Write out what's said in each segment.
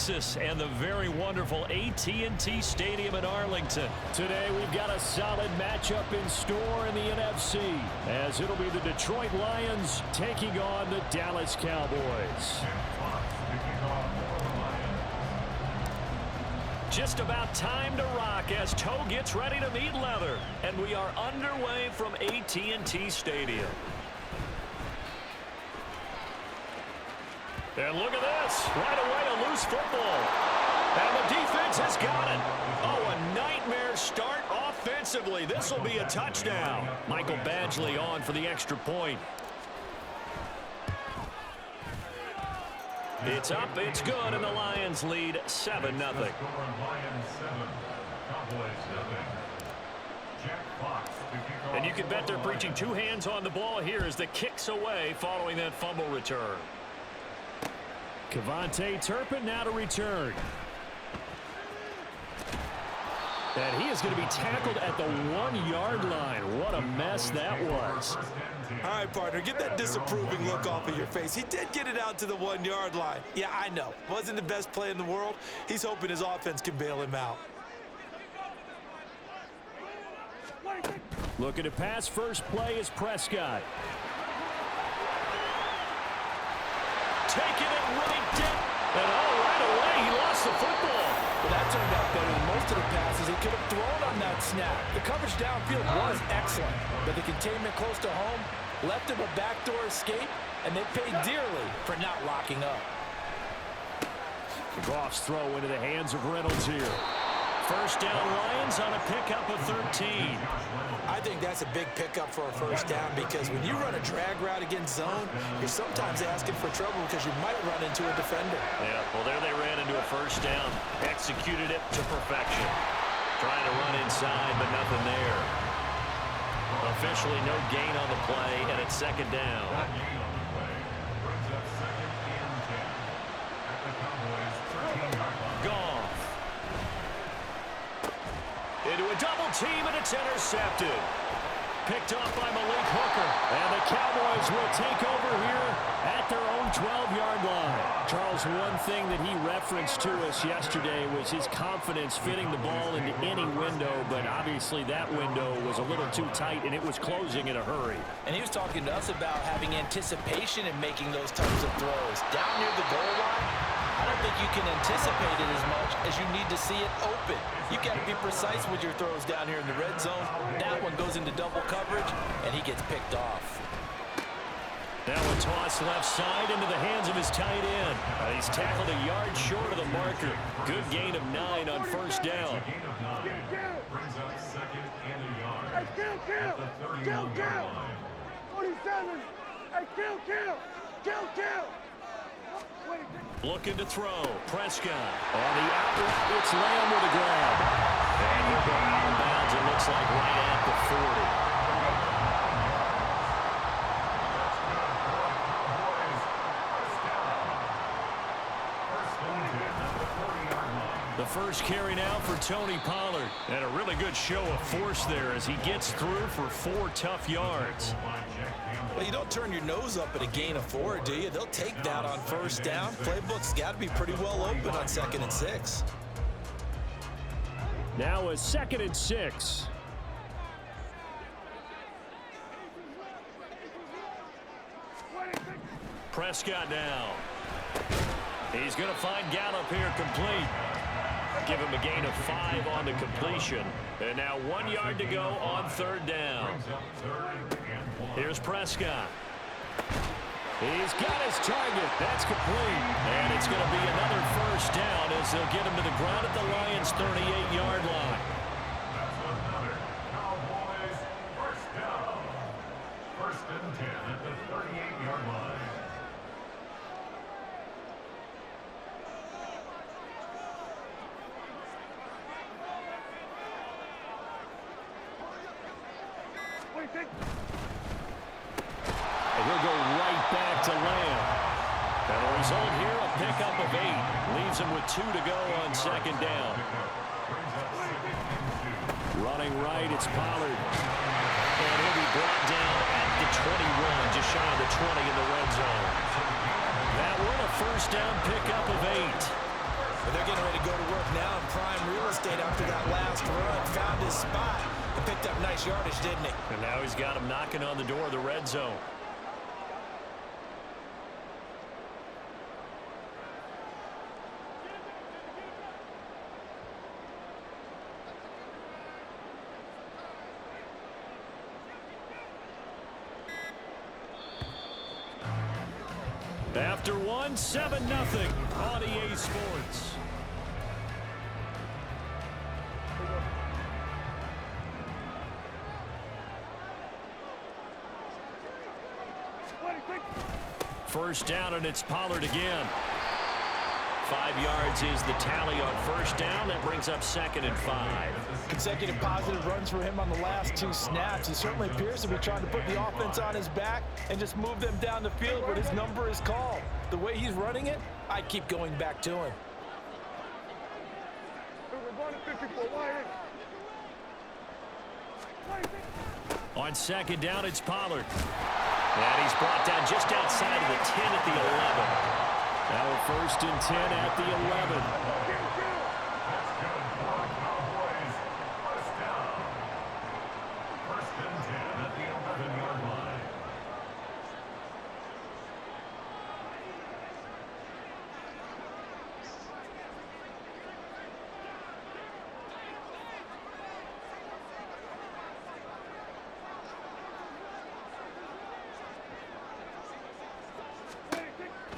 Texas and the very wonderful AT&T Stadium in Arlington. Today we've got a solid matchup in store in the NFC, as it'll be the Detroit Lions taking on the Dallas Cowboys. Just about time to rock as toe gets ready to meet leather, and we are underway from AT&T Stadium. And look at this. Right away, a loose football. And the defense has got it. Oh, a nightmare start offensively. This will be a touchdown. Michael Badgley on for the extra point. It's up, it's good, and the Lions lead 7-0. And you can bet they're preaching two hands on the ball here as the kick's away following that fumble return. Kevontae Turpin now to return. And he is going to be tackled at the 1-yard line. What a mess that was. All right, partner, get that disapproving look off of your face. He did get it out to the 1-yard line. Yeah, I know. Wasn't the best play in the world. He's hoping his offense can bail him out. Looking to pass. First play is Prescott. Taking it right down. And right away, he lost the football. Well, that turned out better than most of the passes he could have thrown on that snap. The coverage downfield was excellent, but the containment close to home left him a backdoor escape, and they paid dearly for not locking up. Goff's throw into the hands of Reynolds here. First down, Lions on a pickup of 13. I think that's a big pickup for a first down because when you run a drag route against zone, you're sometimes asking for trouble because you might run into a defender. Yeah, well, there they ran into a first down. Executed it to perfection. Trying to run inside, but nothing there. Officially no gain on the play, and it's second down. Goff. Into a double team, and it's intercepted. Picked off by Malik Hooker. And the Cowboys will take over here at their own 12-yard line. Charles, one thing that he referenced to us yesterday was his confidence fitting the ball into any window, but obviously that window was a little too tight, and it was closing in a hurry. And he was talking to us about having anticipation in making those types of throws. Down near the goal line, I don't think you can anticipate it as much as you need to see it open. You've got to be precise with your throws down here in the red zone. That one goes into double coverage, and he gets picked off. Now a toss left side into the hands of his tight end. He's tackled a yard short of the marker. Good gain of 9 on first down. Brings up second and a yard. Hey, kill! 47! Hey, kill! Looking to throw. Prescott. On the outlet, it's Lamb with a grab. And he'll go out of bounds, it looks like, right at the 40. The first carry now for Tony Pollard. And a really good show of force there as he gets through for 4 tough yards. Well, you don't turn your nose up at a gain of 4, do you? They'll take that on first down. Playbook's got to be pretty well open on 2nd and 6. Now a 2nd and 6. Prescott now. He's going to find Gallup here complete. Give him a gain of 5 on the completion. And now 1 yard to go on 3rd down. Here's Prescott. He's got his target. That's complete. And it's going to be another first down as they'll get him to the ground at the Lions' 38-yard line. That's another Cowboys first down. 1st and 10 at the 38-yard line. And he'll go right back to Lamb. And the result here, a pickup of 8. Leaves him with 2 to go on 2nd down. Running right, it's Pollard. And he'll be brought down at the 21, just shy of the 20 in the red zone. That one, a first down pickup of 8. But they're getting ready to go to work now in prime real estate after that last run. Found his spot and picked up nice yardage, didn't he? And now he's got him knocking on the door of the red zone. After one, 7-0 on EA Sports. First down, and it's Pollard again. 5 yards is the tally on first down. That brings up 2nd and 5. Consecutive positive runs for him on the last 2 snaps. He certainly appears to be trying to put the offense on his back and just move them down the field when his number is called. The way he's running it, I'd keep going back to him. On 2nd down, it's Pollard. And he's brought down just outside of the 10 at the 11. Now a 1st and 10 at the 11. First down. 1st and 10 at the 11-yard line.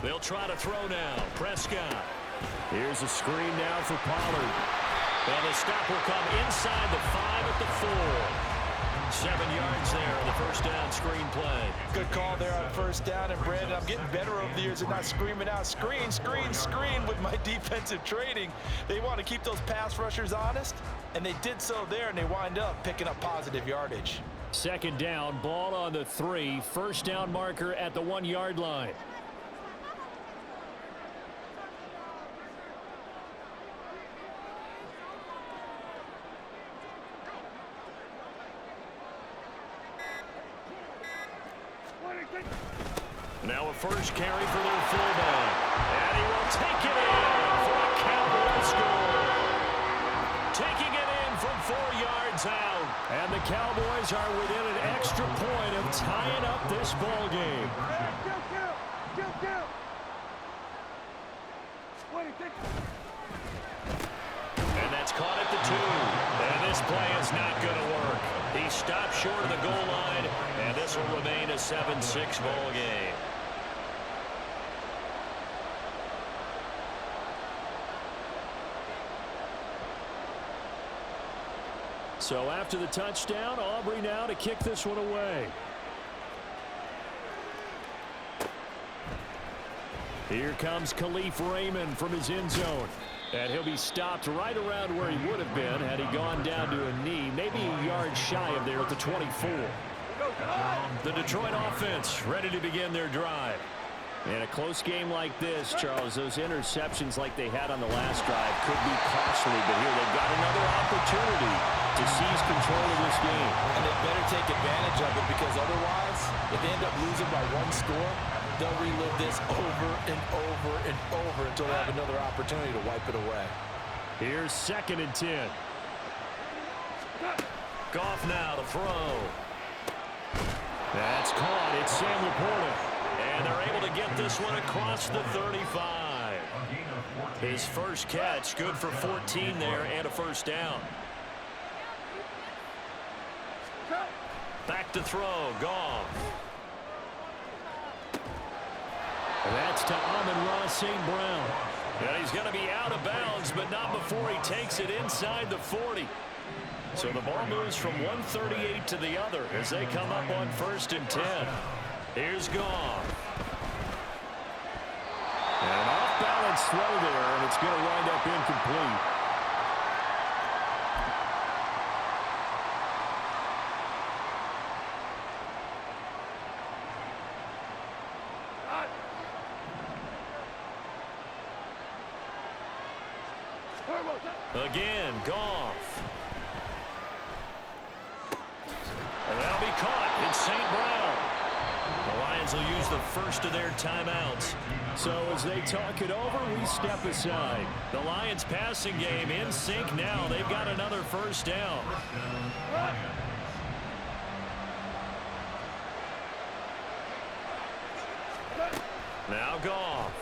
They'll try to throw now. Prescott. Here's a screen now for Pollard. And the stop will come inside the 5 at the 4. 7 yards there on the first down screen play. Good call there on first down. And, Brandon, I'm getting better over the years at not screaming out, screen, screen, screen with my defensive training. They want to keep those pass rushers honest, and they did so there, and they wind up picking up positive yardage. 2nd down, ball on the 3. First down marker at the 1-yard line. Now a first carry for their fullback. And he will take it in for a Cowboy score. Taking it in from 4 yards out. And the Cowboys are within an extra point of tying up this ball game. And that's caught at the 2. And this play is not going to work. He stopped short of the goal line, and this will remain a 7-6 ball game. So after the touchdown, Aubrey now to kick this one away. Here comes Khalif Raymond from his end zone. And he'll be stopped right around where he would have been had he gone down to a knee, maybe a yard shy of there at the 24. The Detroit offense ready to begin their drive. In a close game like this, Charles, those interceptions like they had on the last drive could be costly, but here they've got another opportunity to seize control of this game. And they better take advantage of it, because otherwise, if they end up losing by 1 score, they'll relive this over and over and over until they have another opportunity to wipe it away. Here's 2nd and 10. Goff now to throw. That's caught. It's Sam Laporta. And they're able to get this one across the 35. His first catch, good for 14 there and a first down. Back to throw, Goff. That's to Amon-Ra St. Brown. And he's going to be out of bounds, but not before he takes it inside the 40. So the ball moves from 138 to the other as they come up on 1st and 10. Here's Goff. And an off-balance throw there, and it's going to wind up incomplete. Again, Goff. And that'll be caught. It's St. Brown. The Lions will use the first of their timeouts. So as they talk it over, we step aside. The Lions passing game in sync now. They've got another first down. Now Goff.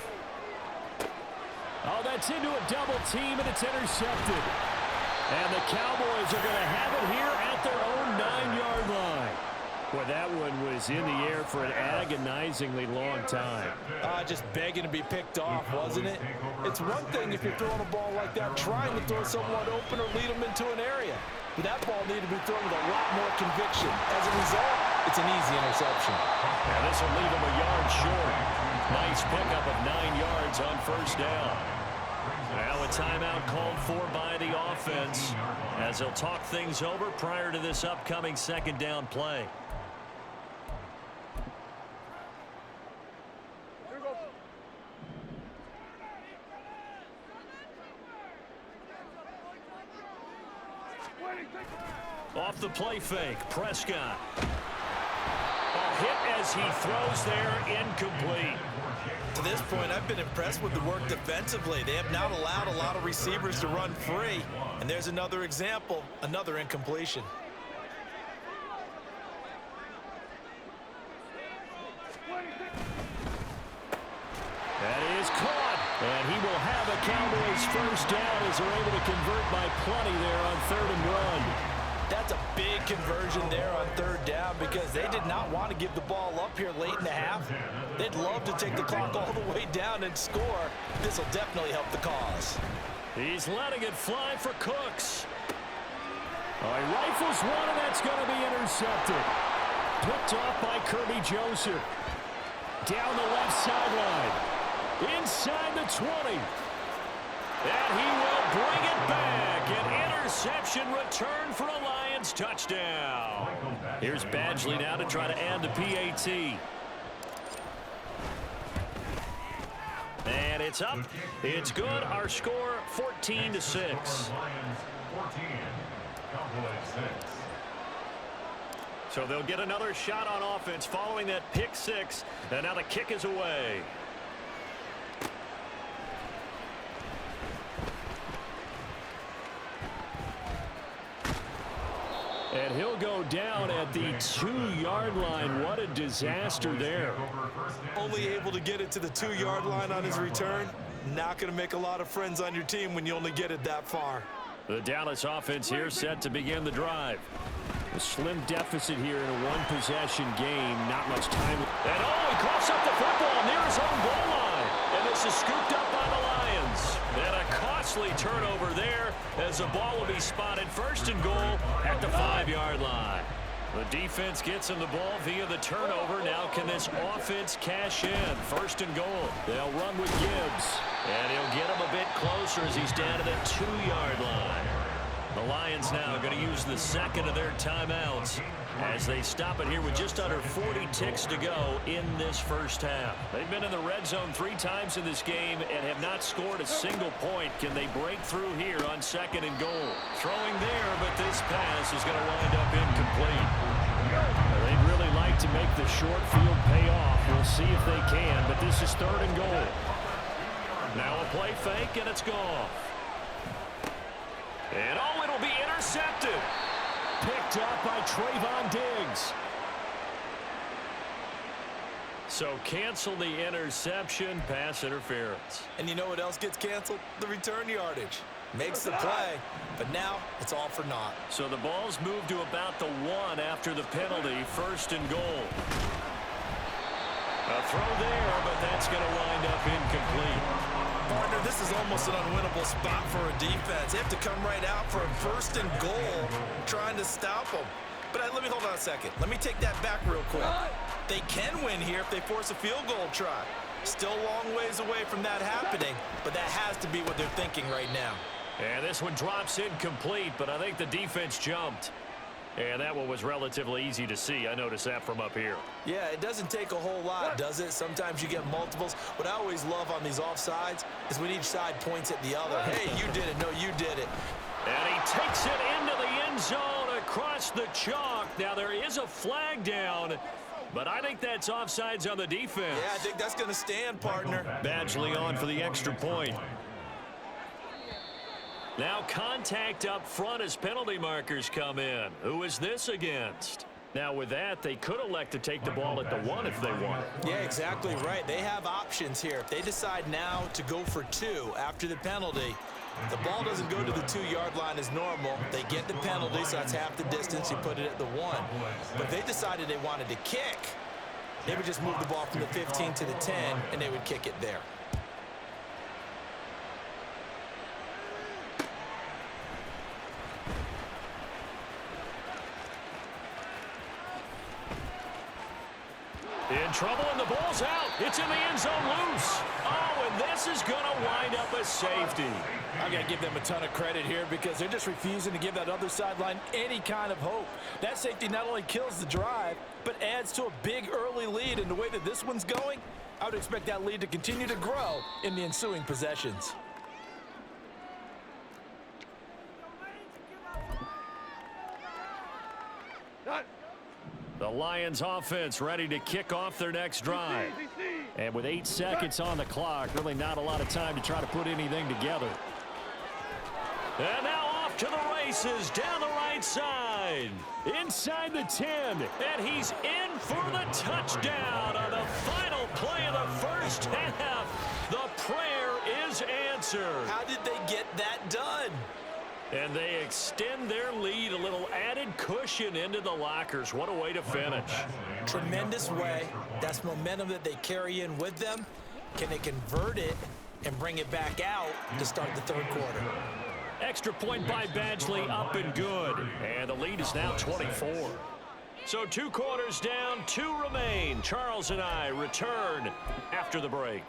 Oh, that's into a double team, and it's intercepted. And the Cowboys are going to have it here at their own 9-yard line. Well, that one was in the air for an agonizingly long time. Just begging to be picked off, wasn't it? It's one thing if you're throwing a ball like that, trying to throw someone open or lead them into an area. But that ball needed to be thrown with a lot more conviction. As a result, it's an easy interception. And this will leave them a yard short. Nice pickup of 9 yards on first down. Now a timeout called for by the offense as they'll talk things over prior to this upcoming second down play. Off the play fake, Prescott. A hit as he throws there, incomplete. To this point, I've been impressed with the work defensively. They have not allowed a lot of receivers to run free. And there's another example, another incompletion. That is caught. And he will have a Cowboys first down as they're able to convert by plenty there on 3rd and 1. That's a big conversion there on 3rd down because they did not want to give the ball up here late in the half. They'd love to take the clock all the way down and score. This will definitely help the cause. He's letting it fly for Cooks. Oh, he rifles one, and that's going to be intercepted. Picked off by Kirby Joseph. Down the left sideline. Inside the 20. And he will bring it back. An interception return for a Lions touchdown. Here's Badgley now to try to add the PAT. And it's up. It's good. Our score 14-6. Lions 14, Cowboys 6. So they'll get another shot on offense following that pick six. And now the kick is away. And he'll go down at the 2-yard line. What a disaster there. Only able to get it to the 2-yard line on his return. Not going to make a lot of friends on your team when you only get it that far. The Dallas offense here set to begin the drive. A slim deficit here in a one-possession game. Not much time. And he coughs up the football near his own goal line. And this is scooped up by the Lions. And a costly turnover there as the ball will be spotted 1st and goal at the 5-yard line. The defense gets him the ball via the turnover. Now can this offense cash in? 1st and goal. They'll run with Gibbs. And he'll get him a bit closer as he's down to the 2-yard line. The Lions now going to use the second of their timeouts as they stop it here with just under 40 ticks to go in this first half. They've been in the red zone 3 times in this game and have not scored a single point. Can they break through here on 2nd and goal? Throwing there, but this pass is going to wind up incomplete. They'd really like to make the short field pay off. We'll see if they can, but this is 3rd and goal. Now a play fake, and it's gone. And it'll be intercepted. Picked up by Trayvon Diggs. So cancel the interception, pass interference. And you know what else gets canceled? The return yardage. Makes the play, but now it's all for naught. So the ball's moved to about the 1 after the penalty, 1st and goal. A throw there, but that's going to wind up incomplete. Partner, this is almost an unwinnable spot for a defense. They have to come right out for a 1st and goal, trying to stop them. But let me hold on a second. Let me take that back real quick. They can win here if they force a field goal try. Still a long ways away from that happening, but that has to be what they're thinking right now. And this one drops incomplete, but I think the defense jumped. And that one was relatively easy to see. I noticed that from up here. Yeah, it doesn't take a whole lot, does it? Sometimes you get multiples. What I always love on these offsides is when each side points at the other. Hey, you did it. No, you did it. And he takes it into the end zone across the chalk. Now there is a flag down. But I think that's offsides on the defense. Yeah, I think that's going to stand, partner. Badgley on for the extra point. Now contact up front as penalty markers come in. Who is this against? Now with that, they could elect to take the ball at the 1 if they want. Yeah, exactly right. They have options here. If they decide now to go for 2 after the penalty, the ball doesn't go to the 2-yard line as normal. They get the penalty, so that's half the distance. You put it at the 1. But if they decided they wanted to kick, they would just move the ball from the 15 to the 10, and they would kick it there. In trouble, and the ball's out. It's in the end zone loose. Oh, and this is going to wind up a safety. I got to give them a ton of credit here because they're just refusing to give that other sideline any kind of hope. That safety not only kills the drive, but adds to a big early lead. And the way that this one's going, I would expect that lead to continue to grow in the ensuing possessions. The Lions offense ready to kick off their next drive. And with 8 seconds on the clock, really not a lot of time to try to put anything together. And now off to the races down the right side. Inside the 10. And he's in for the touchdown on the final play of the first half. The prayer is answered. How did they get that done? And they extend their lead, a little added cushion into the lockers. What a way to finish. Tremendous way. That's momentum that they carry in with them. Can they convert it and bring it back out to start the third quarter? Extra point by Badgley, up and good. And the lead is now 24. So 2 quarters down, 2 remain. Charles and I return after the break.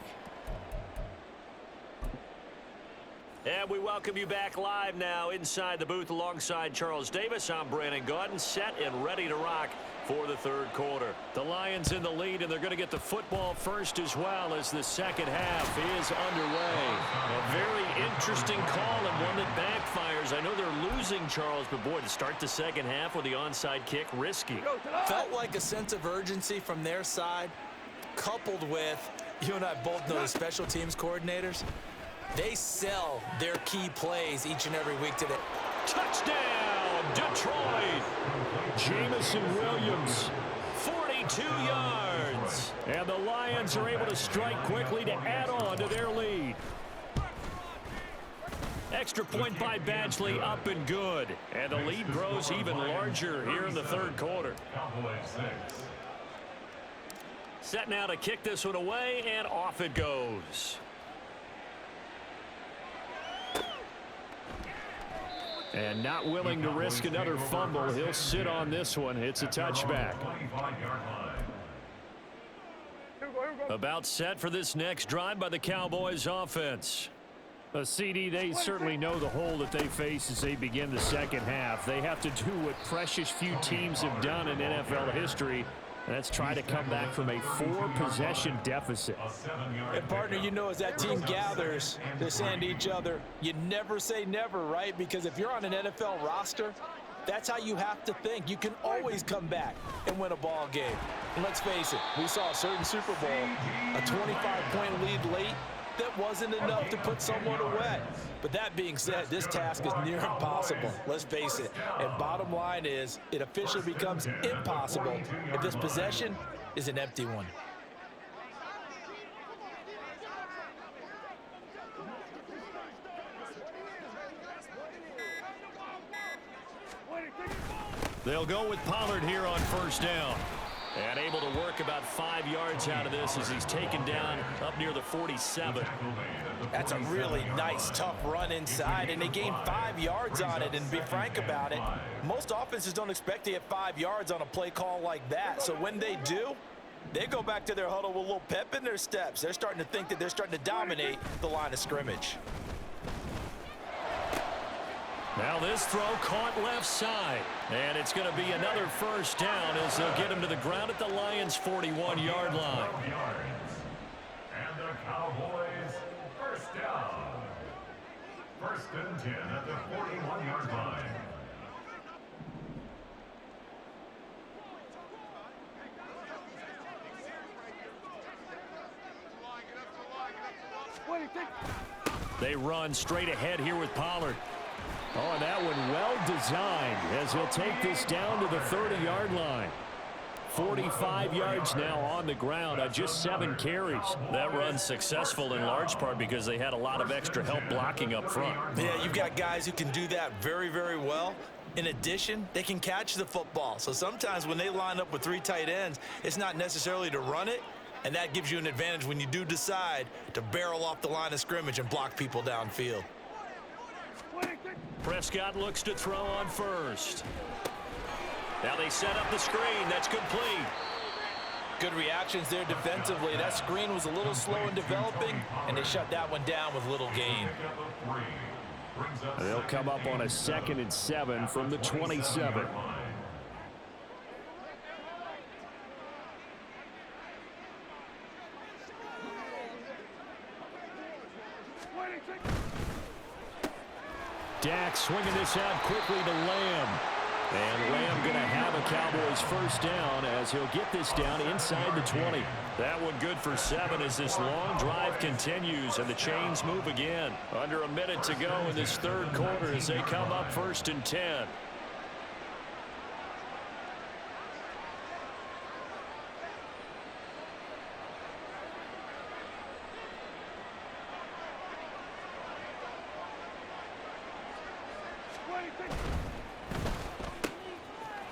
And we welcome you back live now inside the booth alongside Charles Davis. I'm Brandon Gaudin, set and ready to rock for the third quarter. The Lions in the lead, and they're going to get the football first as well as the second half is underway. A very interesting call and one that backfires. I know they're losing, Charles, but boy, to start the second half with the onside kick, risky. Felt like a sense of urgency from their side, coupled with, you and I both know the special teams coordinators. They sell their key plays each and every week today. Touchdown, Detroit! Jamison Williams, 42 yards. And the Lions are able to strike quickly to add on to their lead. Extra point by Badgley, up and good. And the lead grows even larger here in the third quarter. Set now to kick this one away, and off it goes. And not willing to risk another fumble. He'll sit on this one. It's a touchback. About set for this next drive by the Cowboys offense. A CD, they certainly know the hole that they face as they begin the second half. They have to do what precious few teams have done in NFL history. Let's try to come back from a 4-possession deficit. And partner, you know, as that team gathers, they're saying to each other, you never say never, right? Because if you're on an NFL roster, that's how you have to think. You can always come back and win a ball game. And let's face it, we saw a certain Super Bowl, a 25-point lead late, that wasn't enough to put someone away. But that being said, this task is near impossible. Let's face it. And bottom line is, it officially becomes impossible if this possession is an empty one. They'll go with Pollard here on first down. And able to work about 5 yards out of this as he's taken down up near the 47. That's a really nice, tough run inside, and they gained 5 yards on it. And to be frank about it, most offenses don't expect to get 5 yards on a play call like that. So when they do, they go back to their huddle with a little pep in their steps. They're starting to think that they're starting to dominate the line of scrimmage. Now this throw caught left side. And it's going to be another first down as they'll get him to the ground at the Lions' 41-yard line. And the Cowboys first down. First and 10 at the 41-yard line. They run straight ahead here with Pollard. Oh, and that one well designed as he'll take this down to the 30-yard line. 45 yards now on the ground on just 7 carries. That run's successful in large part because they had a lot of extra help blocking up front. Yeah, you've got guys who can do that very, very well. In addition, they can catch the football. So sometimes when they line up with 3 tight ends, it's not necessarily to run it, and that gives you an advantage when you do decide to barrel off the line of scrimmage and block people downfield. Prescott looks to throw on first. Now they set up the screen. That's complete. Good reactions there defensively. That screen was a little slow in developing, and they shut that one down with little gain. They'll come up on a 2nd and 7 from the 27. Dak swinging this out quickly to Lamb. And Lamb going to have a Cowboys first down as he'll get this down inside the 20. That one good for 7 as this long drive continues and the chains move again. Under a minute to go in this 3rd quarter as they come up 1st and 10.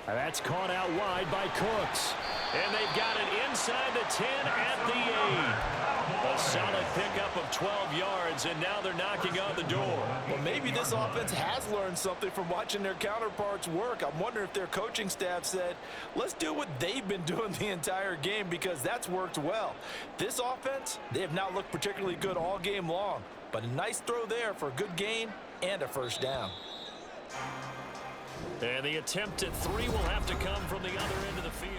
That's caught out wide by Cooks. And they've got it inside the 10 at the 8. A solid pickup of 12 yards, and now they're knocking on the door. Well, maybe this offense has learned something from watching their counterparts work. I'm wondering if their coaching staff said, let's do what they've been doing the entire game because that's worked well. This offense, they have not looked particularly good all game long, but a nice throw there for a good gain and a first down. And the attempt at 3 will have to come from the other end of the field.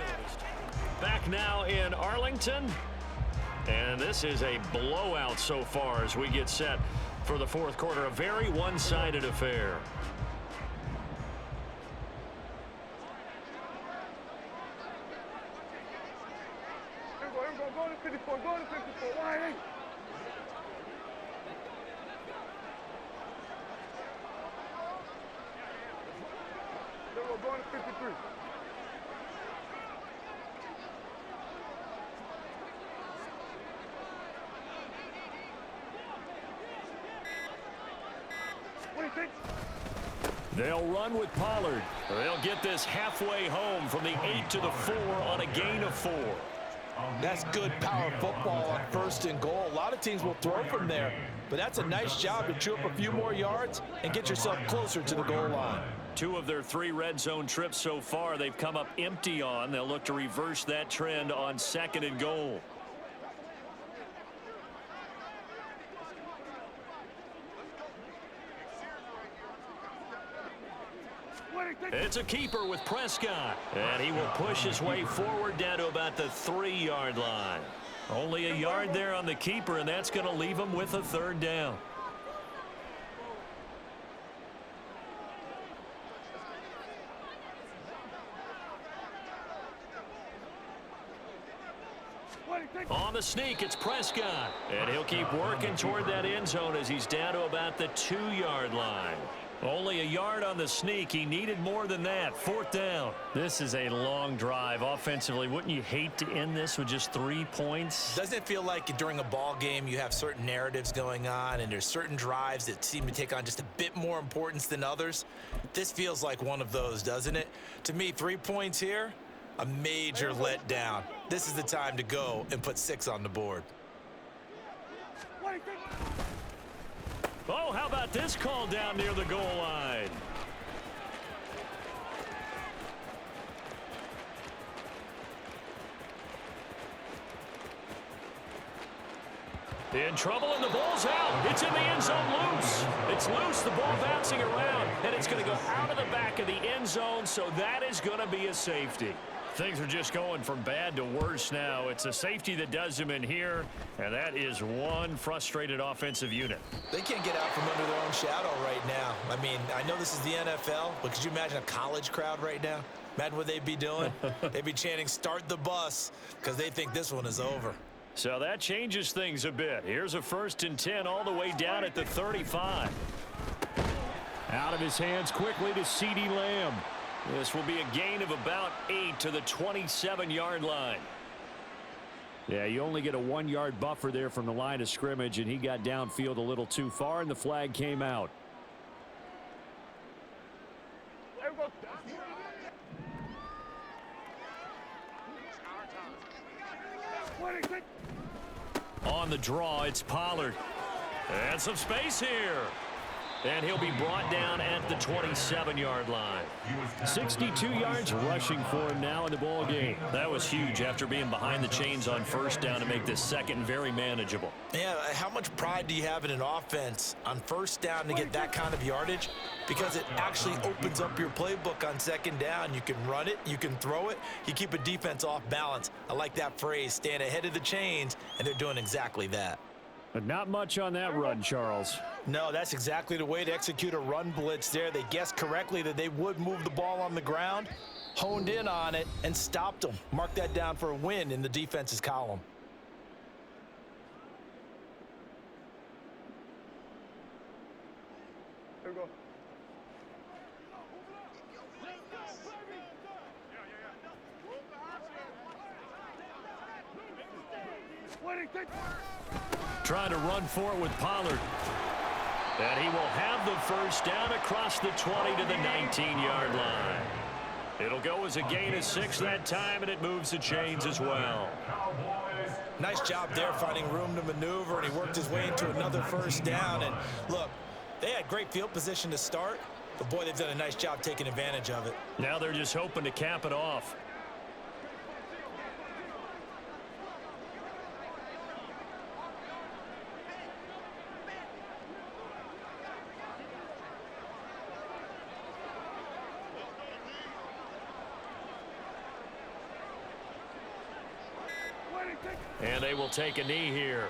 Back now in Arlington. And this is a blowout so far as we get set for the 4th quarter. A very one-sided affair. Go to 54. Why? Going to 53. What do you think? They'll run with Pollard. They'll get this halfway home from the 8 to the 4 on a gain of 4. That's good power football on 1st and goal. A lot of teams will throw from there, but that's a nice job to chew up a few more yards and get yourself closer to the goal line. 2 of their 3 red zone trips so far they've come up empty on. They'll look to reverse that trend on 2nd and goal. It's a keeper with Prescott. And he will push his way forward down to about the 3-yard line. Only a yard there on the keeper, and that's going to leave him with a 3rd down. On the sneak, it's Prescott. And he'll keep working toward that end zone as he's down to about the 2-yard line. Only a yard on the sneak. He needed more than that. 4th down. This is a long drive offensively. Wouldn't you hate to end this with just 3 points? Doesn't it feel like during a ball game you have certain narratives going on and there's certain drives that seem to take on just a bit more importance than others? This feels like one of those, doesn't it? To me, 3 points here, a major letdown. This is the time to go and put 6 on the board. Oh, how about this call down near the goal line? In trouble, and the ball's out. It's in the end zone loose. It's loose, the ball bouncing around, and it's going to go out of the back of the end zone, so that is going to be a safety. Things are just going from bad to worse now. It's a safety that does them in here, and that is one frustrated offensive unit. They can't get out from under their own shadow right now. I mean, I know this is the NFL, but could you imagine a college crowd right now? Imagine what they'd be doing. They'd be chanting, "Start the bus," because they think this one is over. So that changes things a bit. Here's a 1st and 10 all the way down at the 35. Out of his hands quickly to CeeDee Lamb. This will be a gain of about 8 to the 27-yard line. Yeah, you only get a 1-yard buffer there from the line of scrimmage, and he got downfield a little too far, and the flag came out. On the draw, it's Pollard. And some space here. And he'll be brought down at the 27-yard line. 62 yards rushing for him now in the ball game. That was huge after being behind the chains on 1st down to make this 2nd very manageable. Yeah, how much pride do you have in an offense on 1st down to get that kind of yardage? Because it actually opens up your playbook on 2nd down. You can run it, you can throw it, you keep a defense off balance. I like that phrase, stand ahead of the chains, and they're doing exactly that. But not much on that run, Charles. No, that's exactly the way to execute a run blitz there. They guessed correctly that they would move the ball on the ground, honed in on it, and stopped them. Mark that down for a win in the defense's column. Here we go. Trying to run for it with Pollard. And he will have the 1st down across the 20 to the 19-yard line. It'll go as a gain of 6 that time, and it moves the chains as well. Nice job there finding room to maneuver, and he worked his way into another 1st down. And look, they had great field position to start, but boy, they've done a nice job taking advantage of it. Now they're just hoping to cap it off. And they will take a knee here.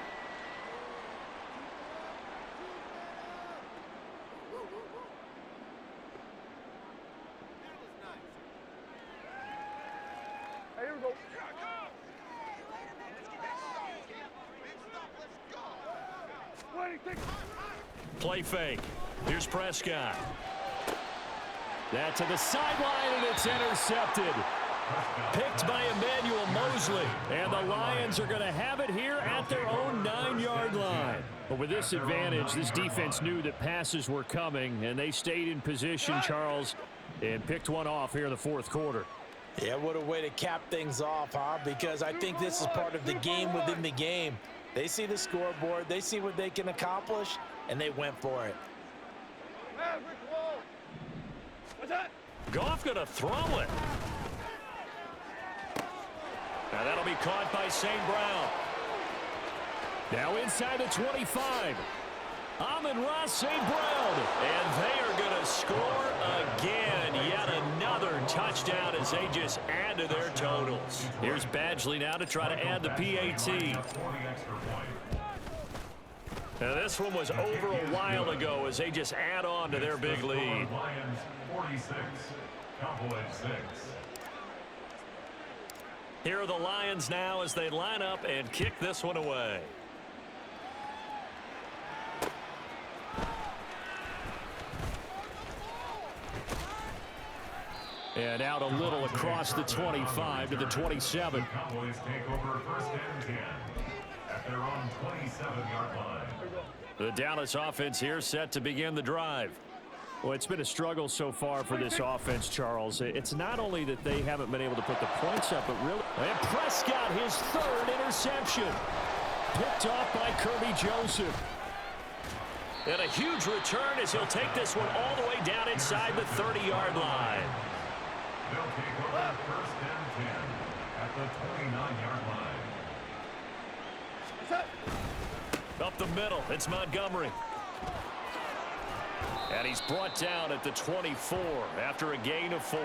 Hey, here we go. Play fake. Here's Prescott. That to the sideline, and it's intercepted. Picked by Emmanuel Mosley. And the Lions are going to have it here at their own 9-yard line. But with this advantage, this defense knew that passes were coming, and they stayed in position, Charles, and picked one off here in the 4th quarter. Yeah, what a way to cap things off, huh? Because I think this is part of the game within the game. They see the scoreboard, they see what they can accomplish, and they went for it. What's that? Goff going to throw it. Now that'll be caught by St. Brown. Now inside the 25. Amon-Ra St. Brown. And they are going to score again. Yet another touchdown as they just add to their totals. Here's Badgley now to try to add the PAT. Now this one was over a while ago as they just add on to their big lead. Lions 46, Cowboys 6. Here are the Lions now as they line up and kick this one away. And out a little across the 25 to the 27. Cowboys take over 1st and 10 at their own 27-yard line. The Dallas offense here set to begin the drive. Well, it's been a struggle so far for this offense, Charles. It's not only that they haven't been able to put the points up, but really... And Prescott, his 3rd interception. Picked off by Kirby Joseph. And a huge return as he'll take this one all the way down inside the 30-yard line. They'll take over 1st and 10 at the 29-yard line. What's that? Up the middle, it's Montgomery. And he's brought down at the 24 after a gain of 4.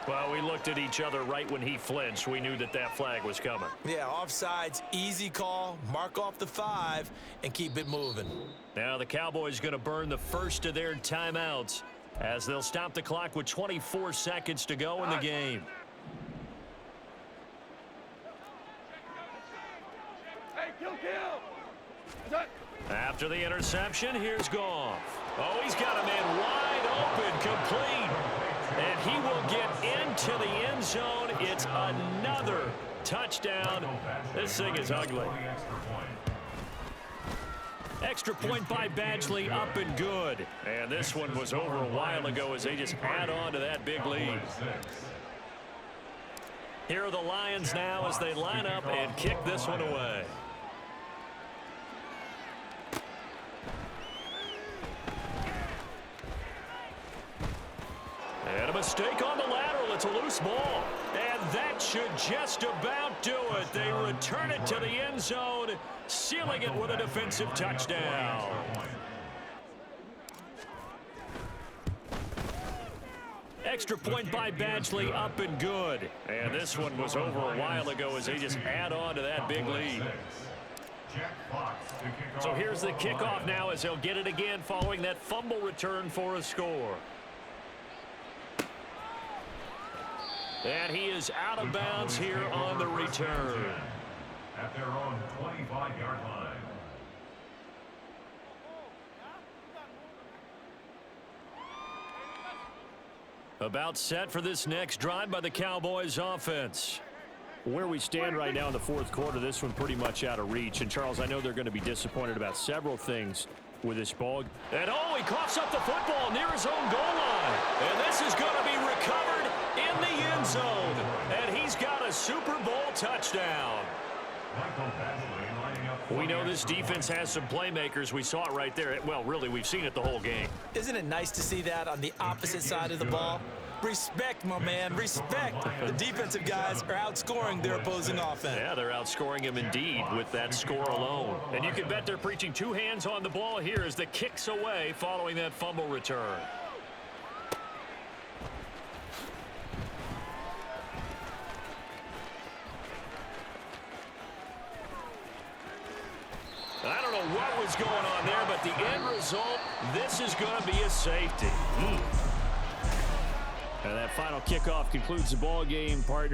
Well, we looked at each other right when he flinched. We knew that that flag was coming. Yeah, offsides, easy call, mark off the 5, and keep it moving. Now the Cowboys going to burn the first of their timeouts as they'll stop the clock with 24 seconds to go in the game. After the interception, here's Goff. Oh, he's got a man wide open, complete. And he will get into the end zone. It's another touchdown. This thing is ugly. Extra point by Badgley, up and good. And this one was over a while ago as they just add on to that big lead. Here are the Lions now as they line up and kick this one away. And a mistake on the lateral. It's a loose ball. And that should just about do it. They return it to the end zone, sealing it with a defensive touchdown. Extra point by Badgley, up and good. And this one was over a while ago as they just add on to that big lead. So here's the kickoff now as they'll get it again following that fumble return for a score. And he is out of bounds here on the return. At their own 25-yard line. About set for this next drive by the Cowboys offense. Where we stand right now in the fourth quarter, this one pretty much out of reach. And, Charles, I know they're going to be disappointed about several things with this ball. And, oh, he coughs up the football near his own goal line. And this is going to be recovered in the end zone. And he's got a Super Bowl touchdown. We know this defense has some playmakers. We saw it right there. Well, really, we've seen it the whole game. Isn't it nice to see that on the opposite side of the ball? Respect, my man, respect. The defensive guys are outscoring their opposing offense. Yeah, they're outscoring him indeed with that score alone. And you can bet they're preaching two hands on the ball here as the kick's away following that fumble return. I don't know what was going on there, but the end result, this is going to be a safety. And that final kickoff concludes the ball game, partner.